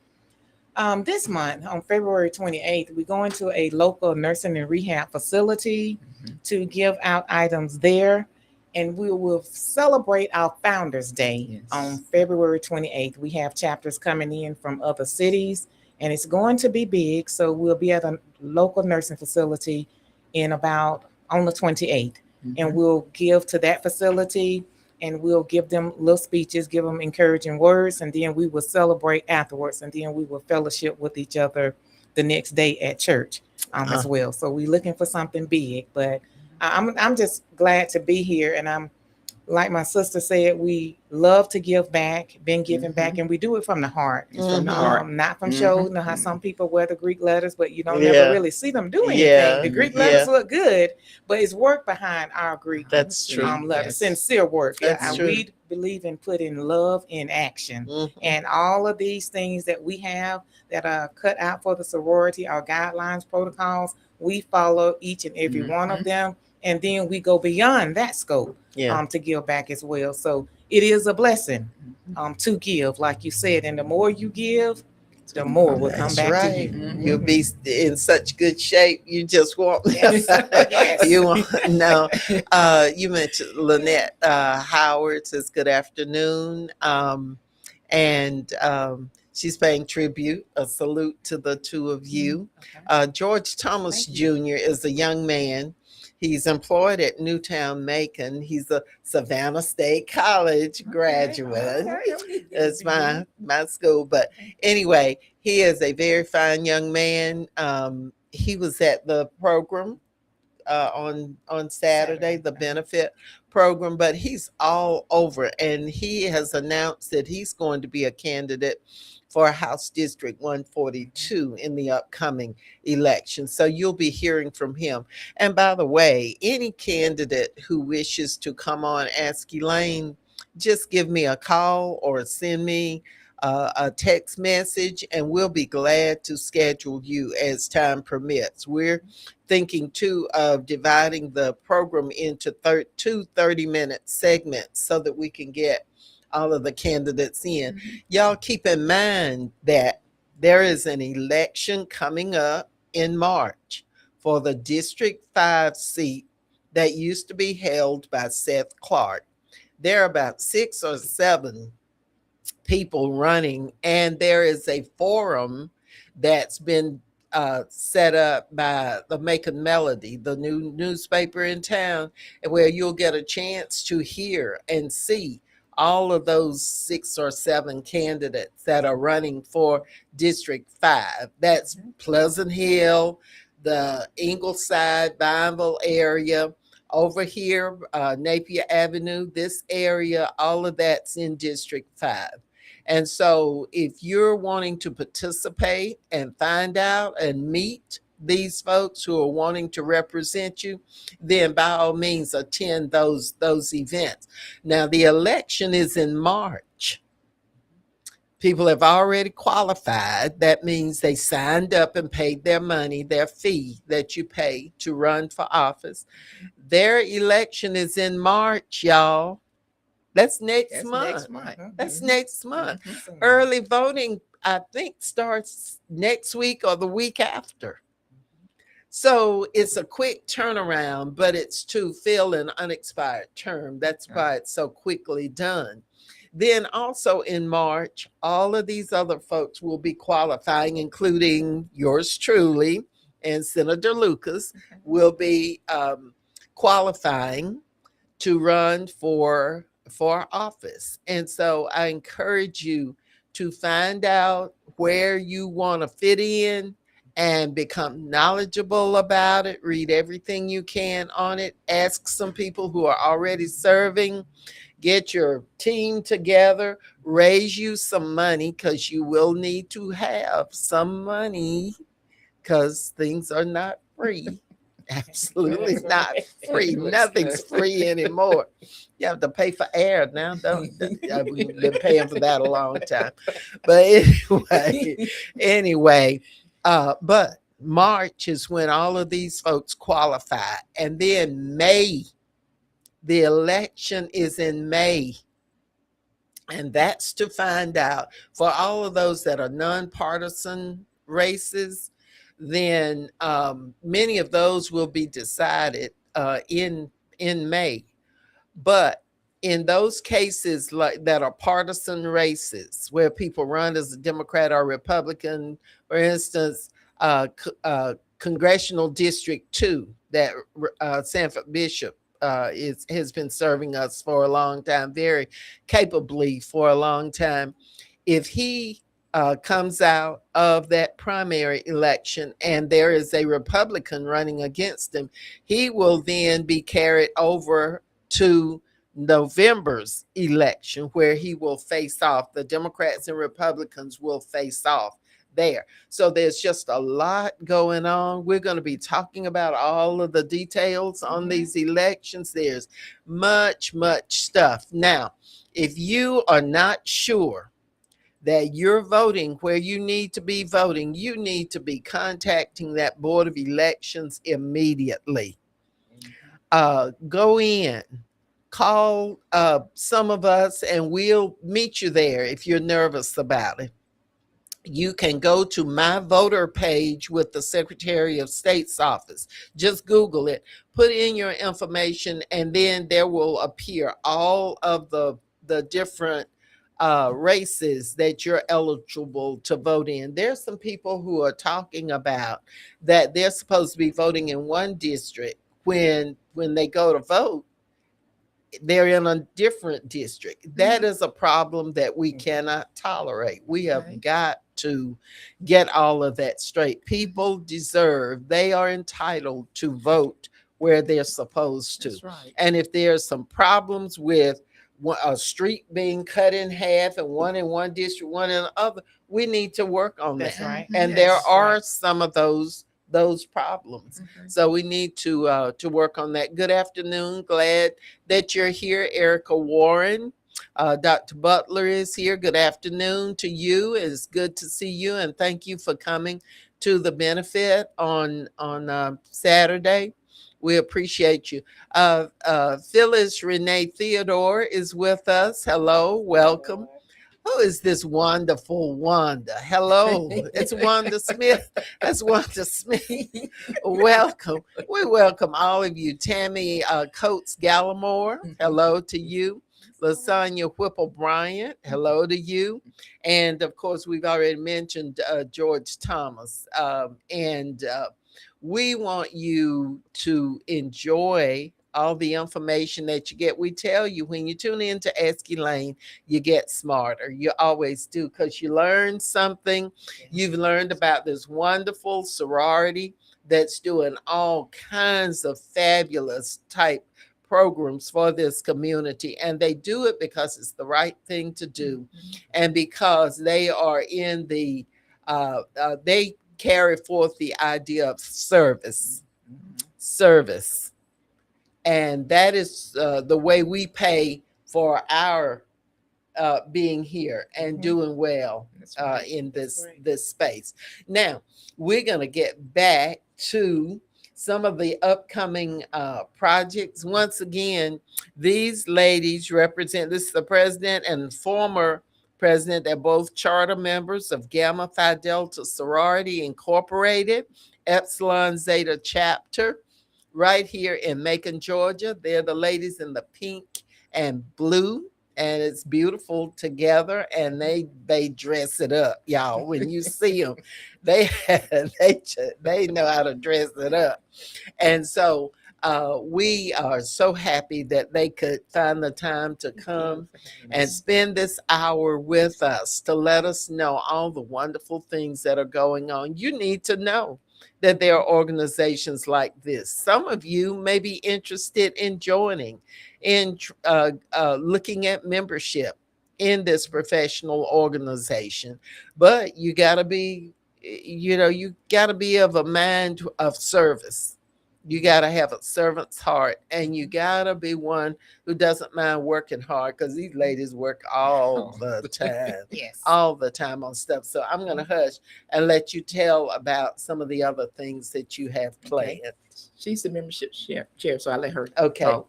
this month, on February 28th, we're going to a local nursing and rehab facility to give out items there. And we will celebrate our Founders Day on February 28th. We have chapters coming in from other cities, and it's going to be big. So we'll be at a local nursing facility on the 28th, and we'll give to that facility, and we'll give them little speeches, give them encouraging words, and then we will celebrate afterwards, and then we will fellowship with each other the next day at church as well. So we're looking for something big, but I'm just glad to be here, and I'm like my sister said, we love to give back, been giving back, and we do it from the heart. It's from the heart. Not from show. You know how some people wear the Greek letters, but you don't Yeah. never really see them do anything. Yeah. The Greek letters look good, but it's work behind our Greek That's true. letters, sincere work. That's true. We believe in putting love in action. And all of these things that we have that are cut out for the sorority, our guidelines, protocols, we follow each and every one of them. And then we go beyond that scope to give back as well. So it is a blessing to give, like you said. And the more you give, the more will come back to you. You'll be in such good shape. You just won't. Yes. You won't. No. You mentioned Lynette Howard says good afternoon. And she's paying tribute, a salute to the two of you. George Thomas Jr. is a young man. He's employed at Newtown, Macon. He's a Savannah State College graduate. It's my school. But anyway, he is a very fine young man. He was at the program on Saturday, the benefit program, but he's all over, and he has announced that he's going to be a candidate for House District 142 in the upcoming election. So you'll be hearing from him. And by the way, any candidate who wishes to come on Ask Elaine, just give me a call or send me a text message, and we'll be glad to schedule you as time permits. We're thinking too of dividing the program into two 30-minute segments so that we can get all of the candidates in. Y'all keep in mind that there is an election coming up in March for the District 5 seat that used to be held by Seth Clark. There are about 6 or 7 people running, and there is a forum that's been set up by the Macon Melody, the new newspaper in town, where you'll get a chance to hear and see all of those 6 or 7 candidates that are running for District 5. That's Pleasant Hill, the Ingleside, Vineville area, over here, Napier Avenue, this area, all of that's in District 5. And so if you're wanting to participate and find out and meet these folks who are wanting to represent you, then by all means attend those events. Now the election is in March. People have already qualified. That means they signed up and paid their money, their fee that you pay to run for office. Their election is in March, y'all. That's next month. That's next month. Early voting, I think, starts next week or the week after. So it's a quick turnaround, but it's to fill an unexpired term. That's why it's so quickly done. Then also in March, all of these other folks will be qualifying, including yours truly and Senator Lucas will be qualifying to run for office. And so I encourage you to find out where you want to fit in and become knowledgeable about it. Read everything you can on it. Ask some people who are already serving. Get your team together. Raise you some money, because you will need to have some money, because things are not free. Absolutely not free. Nothing's free anymore. You have to pay for air now, don't you? We've been paying for that a long time. But anyway, but March is when all of these folks qualify. And then May, the election is in May. And that's to find out for all of those that are nonpartisan races, then many of those will be decided in May. But in those cases like that are partisan races, where people run as a Democrat or Republican, for instance, Congressional District 2 that Sanford Bishop has been serving us for a long time, very capably for a long time. If he comes out of that primary election and there is a Republican running against him, he will then be carried over to November's election, where he will face off. The Democrats and Republicans will face off there. So there's just a lot going on. We're going to be talking about all of the details on these elections. There's much stuff. Now, if you are not sure that you're voting where you need to be voting, you need to be contacting that Board of Elections immediately. Go in, call some of us, and we'll meet you there if you're nervous about it. You can go to my voter page with the Secretary of State's office. Just Google it, put in your information, and then there will appear all of the different races that you're eligible to vote in. There's some people who are talking about that they're supposed to be voting in one district when they go to vote, they're in a different district. That is a problem that we cannot tolerate. We have got to get all of that straight. People deserve, they are entitled to vote where they're supposed to. That's right. And if there's some problems with a street being cut in half and one in one district, one in the other, we need to work on that. Right. And there are some of those problems. So we need to work on that. Good afternoon. Glad that you're here, Erica Warren. Dr. Butler is here. Good afternoon to you. It's good to see you, and thank you for coming to the benefit on Saturday. We appreciate you. Phyllis Renee Theodore is with us. Hello, welcome. Who is this wonderful Wanda? Hello, it's Wanda Smith. That's Wanda Smith. Welcome. We welcome all of you. Tammy Coates Gallimore, hello to you. Lasagna Whipple Bryant, hello to you. And of course, we've already mentioned George Thomas. And we want you to enjoy all the information that you get. We tell you when you tune in to Ask Elaine, you get smarter. You always do, because you learn something. You've learned about this wonderful sorority that's doing all kinds of fabulous type programs for this community, and they do it because it's the right thing to do, and because they are in the they carry forth the idea of service. And that is the way we pay for our being here and doing well in this space. Now we're going to get back to some of the upcoming projects. Once again, these ladies represent, this is the president and former president. They're both charter members of Gamma Phi Delta Sorority Incorporated, Epsilon Zeta Chapter, right here in Macon, Georgia. They're the ladies in the pink and blue, and it's beautiful together, and they dress it up, y'all. When you see them, they know how to dress it up. And so we are so happy that they could find the time to come and spend this hour with us to let us know all the wonderful things that are going on. You need to know that there are organizations like this. Some of you may be interested in joining, in looking at membership in this professional organization, but you got to be, you got to be of a mind of service. You got to have a servant's heart, and you got to be one who doesn't mind working hard, because these ladies work all the time, all the time on stuff. So I'm going to hush and let you tell about some of the other things that you have planned. Okay. She's the membership chair, so I let her. Okay. Talk.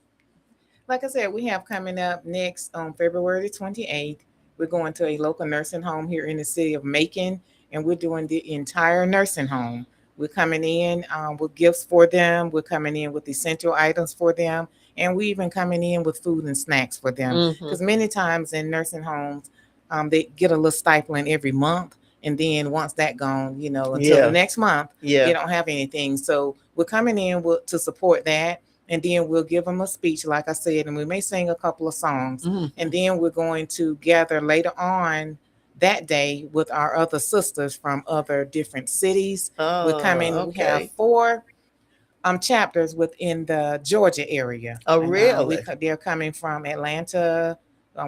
Like I said, we have coming up next on February 28th. We're going to a local nursing home here in the city of Macon, and we're doing the entire nursing home. We're coming in with gifts for them. We're coming in with essential items for them. And we even coming in with food and snacks for them. Because many times in nursing homes, they get a little stipend every month. And then once that gone, until the next month, they don't have anything. So we're coming in to support that. And then we'll give them a speech, like I said, and we may sing a couple of songs. And then we're going to gather later on that day with our other sisters from other different cities. We're coming. We have 4 chapters within the Georgia area. Oh, really? They're coming from Atlanta.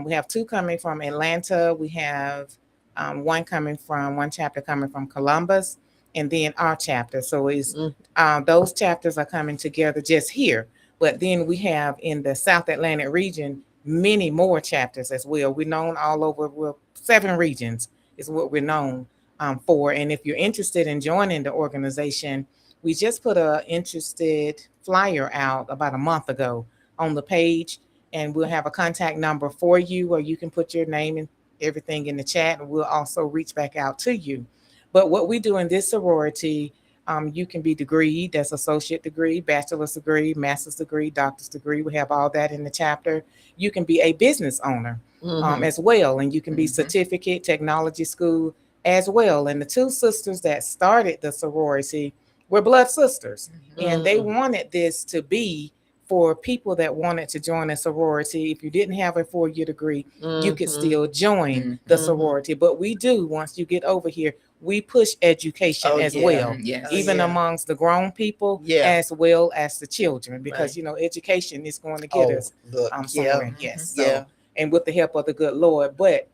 We have 2 coming from Atlanta. We have one chapter coming from Columbus, and then our chapter. So it's those chapters are coming together just here. But then we have in the South Atlantic region many more chapters as well. We're known all over. 7 regions is what we're known for. And if you're interested in joining the organization, we just put an interested flyer out about a month ago on the page, and we'll have a contact number for you, or you can put your name and everything in the chat, and we'll also reach back out to you. But what we do in this sorority, you can be degreed, that's associate degree, bachelor's degree, master's degree, doctor's degree. We have all that in the chapter. You can be a business owner as well, and you can be certificate, technology school as well. And the 2 sisters that started the sorority were blood sisters, and they wanted this to be for people that wanted to join a sorority. If you didn't have a 4-year degree, you could still join the sorority. But we do, once you get over here, we push education as well, even amongst the grown people as well as the children, because education is going to get us somewhere. And with the help of the good Lord. But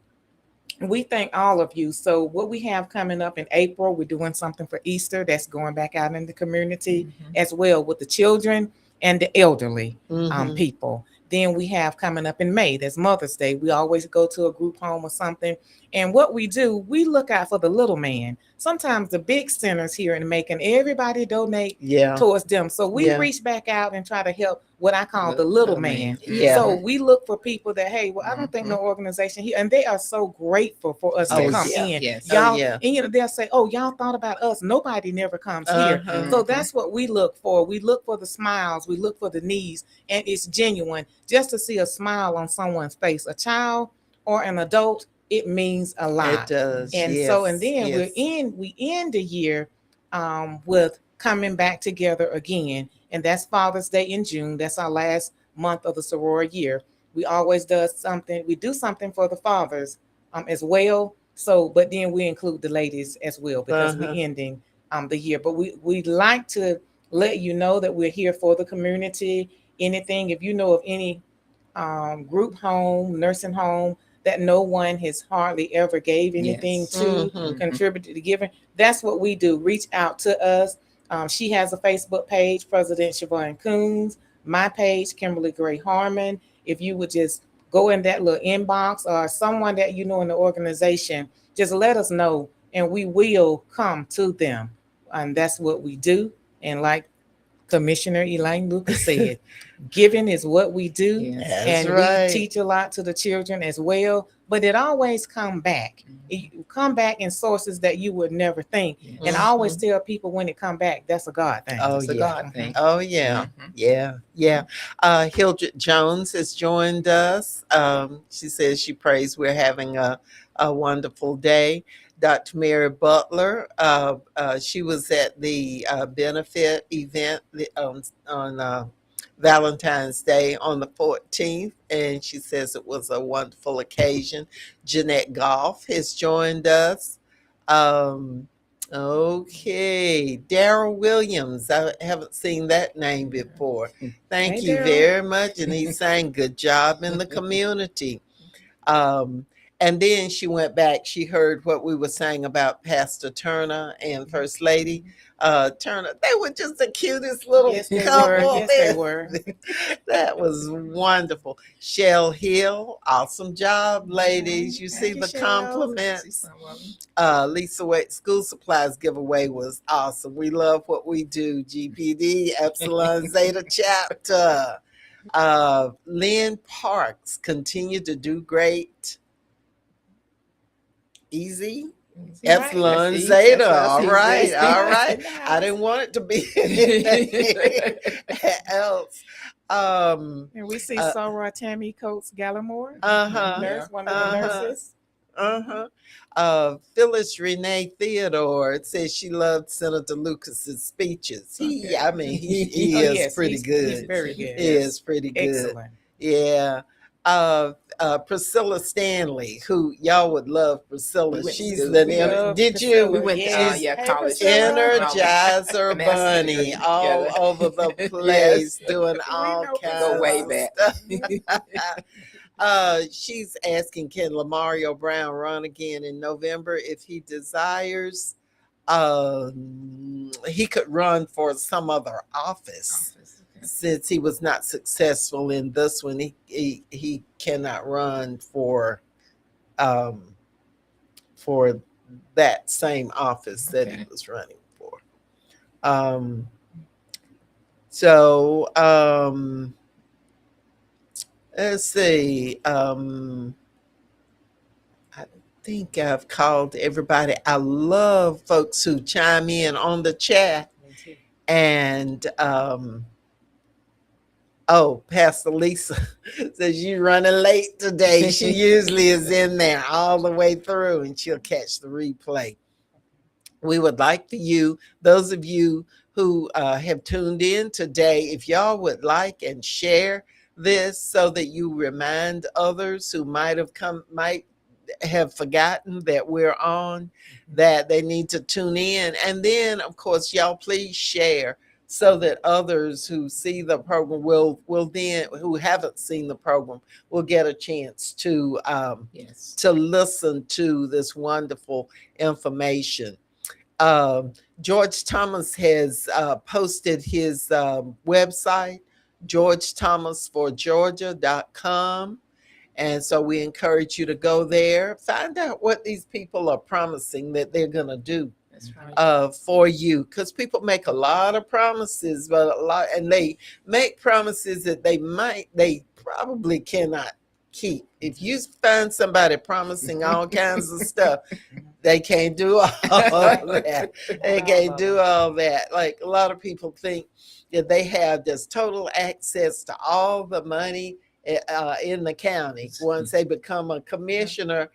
we thank all of you. So what we have coming up in April, we're doing something for Easter that's going back out in the community as well with the children and the elderly people. Then we have coming up in May, that's Mother's Day. We always go to a group home or something. And what we do, we look out for the little man. sometimes the big centers here in Macon, everybody donate Yeah. towards them. So we Yeah. reach back out and try to help what I call the little man. Yeah. So we look for people that, hey, well, I don't think no Mm-hmm. organization here, and they are so grateful for us to Oh, come yeah. in. Yes. Y'all, Oh, yeah. and they'll say, oh, y'all thought about us. Nobody never comes here. Uh-huh. So that's what we look for. We look for the smiles, we look for the needs, and it's genuine. Just to see a smile on someone's face, a child or an adult, it means a lot. It does. And yes. so, and then yes. we end the year with coming back together again, and that's Father's Day in June. That's our last month of the sorority year. We always do something. We do something for the fathers as well. So, but then we include the ladies as well because Uh-huh. we're ending the year. But we like to let you know that we're here for the community. Anything, if you know of any group home, nursing home that no one has hardly ever gave anything Yes. to, Mhm. contributed to giving, that's what we do. Reach out to us. She has a Facebook page, President Siobhan Coons. My page, Kimberly Gray Harmon. If you would just go in that little inbox, or someone that you know in the organization, just let us know and we will come to them. And that's what we do. And like Commissioner Elaine Lucas said, giving is what we do. Yes. That's And right. we teach a lot to the children as well, but it always come back. It come back in sources that you would never think. And I always tell people when it come back, that's a God thing. Oh, It's a yeah. God thing. Oh, yeah. Mhm. Yeah. Yeah. Hildred Jones has joined us. She says she prays we're having a wonderful day. Dr. Mary Butler, she was at the benefit event on Valentine's Day on the 14th, and she says it was a wonderful occasion. Jeanette Goff has joined us. Okay, Daryl Williams. I haven't seen that name before. Thank Hey, you Daryl. very much. And he's saying good job in the community. And then she went back. She heard what we were saying about Pastor Turner and First Lady Turner. They were just the cutest little Yes, they couple. were. Yes, they were. That was wonderful. Shell Hill, awesome job, ladies. You Thank see you, the Shell. compliments. Lisa Waite School Supplies giveaway was awesome. We love what we do. GPD, Epsilon Zeta chapter. Lynn Parks continue to do great. Easy. Epsilon That's Zeta. that's All easy. right. That's All nice. right. I didn't want it to be anything else. And we see Uh, Sarah Tammy Coates Gallimore, Uh-huh. nurse, one of the Uh-huh. nurses. Phyllis Renee Theodore says she loved Senator Lucas's speeches. He Okay. he Oh, is yes, pretty he's good. very good. He is pretty good. Excellent. Yeah. Priscilla Stanley, who y'all would love Priscilla. We went to She's school the together. did Priscilla, you? We went, yes. yeah, Hey, college Priscilla. Energizer Master's Bunny degree all together. over the place Yes. doing We all know kinds Go way of back. stuff. She's asking, can Lamario Brown run again in November if he desires? He could run for some other office. Since he was not successful in this one, he cannot run for that same office that he Okay. was running for. So let's see. I think I've called everybody. I love folks who chime in on the chat. And Pastor Lisa says you running late today. She usually is in there all the way through and she'll catch the replay. We would like for you, those of you who have tuned in today, if y'all would like and share this so that you remind others who might have forgotten that we're on, that they need to tune in. And then, of course, y'all please share so that others who see the program will then, who haven't seen the program, will get a chance to Yes. to listen to this wonderful information. George Thomas has posted his website, georgethomasforgeorgia.com. And so we encourage you to go there, find out what these people are promising that they're going to do That's right. For you, because people make a lot of promises, and they make promises that they probably cannot keep. If you find somebody promising all kinds of stuff, they can't do all of that. They can't do all that. Like a lot of people think that they have just total access to all the money in the county. Once they become a commissioner,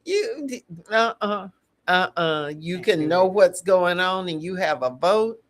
you you can know what's going on and you have a vote,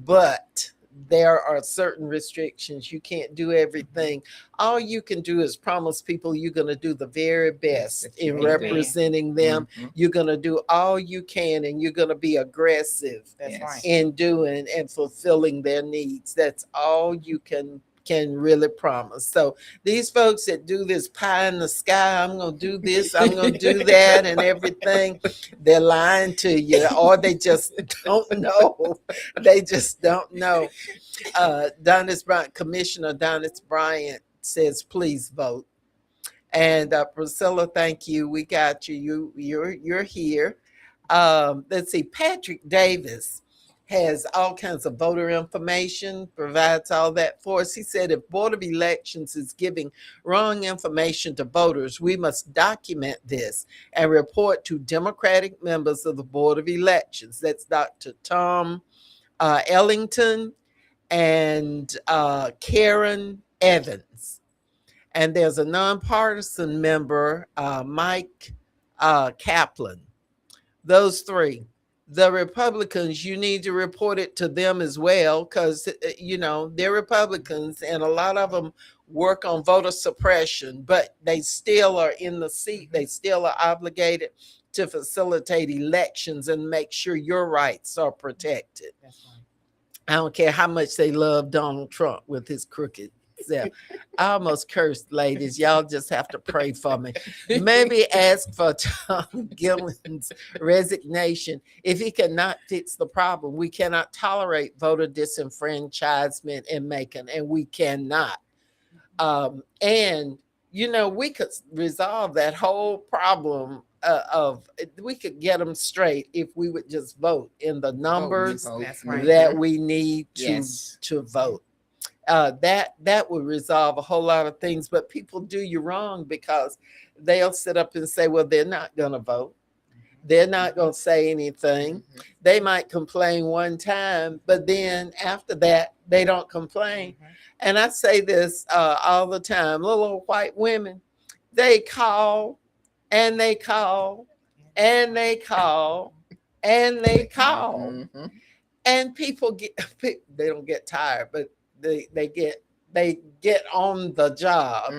but there are certain restrictions. You can't do everything. All you can do is promise people you're going to do the very best in Amen. representing them. You're going to do all you can, and you're going to be aggressive in doing and fulfilling their needs. That's all you can really promise. So these folks that do this pie in the sky, I'm going to do this, I'm going to do that and everything, they're lying to you, or they just don't know. They just don't know. Donis Bryant, Commissioner Donis Bryant says, please vote. And Priscilla, thank you. We got you. You're here. Let's see. Patrick Davis has all kinds of voter information, provides all that for us. He said if Board of Elections is giving wrong information to voters, we must document this and report to Democratic members of the Board of Elections. That's Dr. Tom Ellington and Karen Evans. And there's a nonpartisan member, Mike Kaplan. Those three. The Republicans, you need to report it to them as well, because, they're Republicans and a lot of them work on voter suppression, but they still are in the seat. They still are obligated to facilitate elections and make sure your rights are protected. That's right. I don't care how much they love Donald Trump with his crooked self. I almost cursed, ladies. Y'all just have to pray for me. Maybe ask for Tom Gillen's resignation if he cannot fix the problem. We cannot tolerate voter disenfranchisement in Macon, and we cannot. We could resolve that whole problem we could get them straight if we would just vote in the numbers that we need to vote. That would resolve a whole lot of things, but people do you wrong because they'll sit up and say, well, they're not going to vote. They're not going to say anything. They might complain one time, but then after that, they don't complain. And I say this all the time, little old white women, they call and they call and they call and they call. And people they don't get tired, but they get on the job.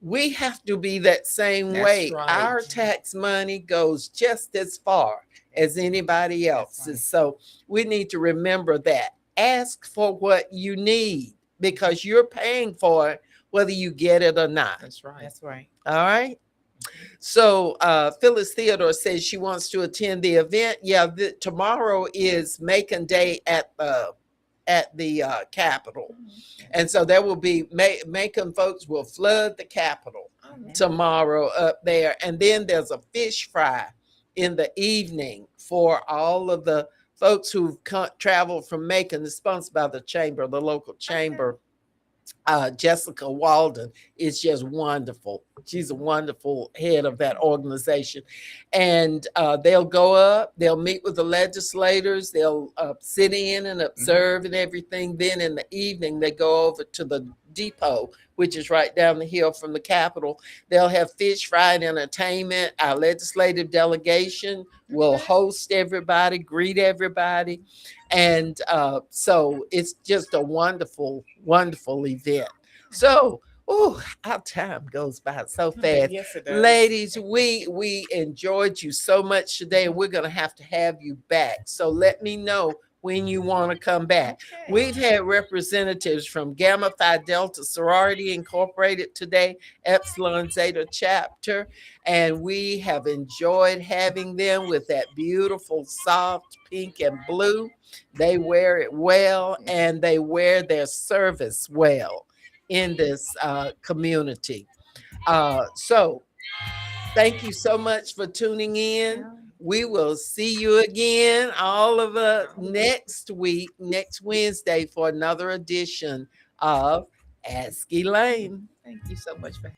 We have to be that same way. Right. Our tax money goes just as far as anybody else's. So we need to remember that. Ask for what you need because you're paying for it, whether you get it or not. That's right. That's right. All right. So Phyllis Theodore says she wants to attend the event. Yeah, tomorrow is Macon Day at the Capitol. And so there will be Macon folks will flood the Capitol tomorrow up there. And then there's a fish fry in the evening for all of the folks who've traveled from Macon. It's sponsored by the chamber, the local chamber. Jessica Walden is just wonderful. She's a wonderful head of that organization. And they'll go up, they'll meet with the legislators, they'll sit in and observe and everything. Then in the evening, they go over to the depot, which is right down the hill from the Capitol. They'll have fish fry and entertainment. Our legislative delegation will host everybody, greet everybody. And so it's just a wonderful, wonderful event. So, our time goes by so fast. Yes, it does. Ladies, we enjoyed you so much today, and we're going to have you back. So let me know when you want to come back. Okay. We've had representatives from Gamma Phi Delta Sorority Incorporated today, Epsilon Zeta Chapter, and we have enjoyed having them with that beautiful soft pink and blue. They wear it well, and they wear their service well in this community. So thank you so much for tuning in. We will see you again, all of us, next week, next Wednesday, for another edition of Ask Elaine. Thank you so much for